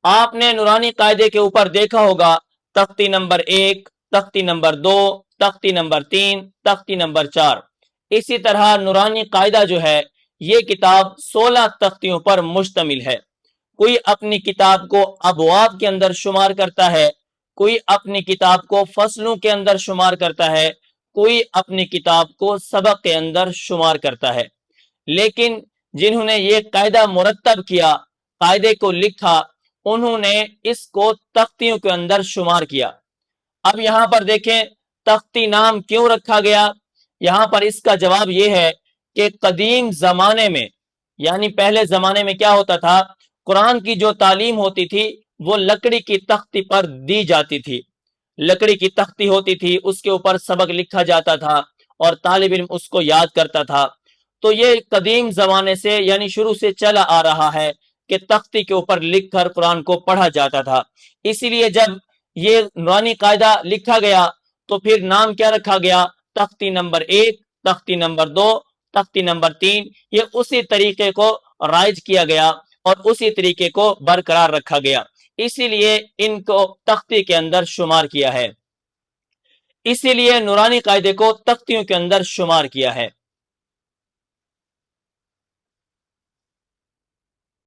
آپ نے نورانی قاعدے کے اوپر دیکھا ہوگا تختی نمبر 1، تختی نمبر 2، تختی نمبر 3، تختی نمبر 4۔ اسی طرح نورانی قاعدہ جو ہے یہ کتاب 16 تختیوں پر مشتمل ہے۔ کوئی اپنی کتاب کو ابواب کے اندر شمار کرتا ہے، کوئی اپنی کتاب کو فصلوں کے اندر شمار کرتا ہے، کوئی اپنی کتاب کو سبق کے اندر شمار کرتا ہے۔ لیکن جنہوں نے یہ قاعدہ مرتب کیا، قاعدے کو لکھا، انہوں نے اس کو تختیوں کے اندر شمار کیا۔ اب یہاں پر دیکھیں تختی نام کیوں رکھا گیا؟ یہاں پر اس کا جواب یہ ہے کہ قدیم زمانے میں، یعنی پہلے زمانے میں کیا ہوتا تھا، قرآن کی جو تعلیم ہوتی تھی وہ لکڑی کی تختی پر دی جاتی تھی۔ لکڑی کی تختی ہوتی تھی، اس کے اوپر سبق لکھا جاتا تھا اور طالب علم اس کو یاد کرتا تھا۔ تو یہ قدیم زمانے سے یعنی شروع سے چلا آ رہا ہے کہ تختی کے اوپر لکھ کر قرآن کو پڑھا جاتا تھا۔ اسی لیے جب یہ نورانی قاعدہ لکھا گیا تو پھر نام کیا رکھا گیا؟ تختی نمبر 1، تختی نمبر 2، تختی نمبر 3۔ یہ اسی طریقے کو رائج کیا گیا اور اسی طریقے کو برقرار رکھا گیا، اسی لیے ان کو تختی کے اندر شمار کیا ہے، اسی لیے نورانی قاعدے کو تختیوں کے اندر شمار کیا ہے۔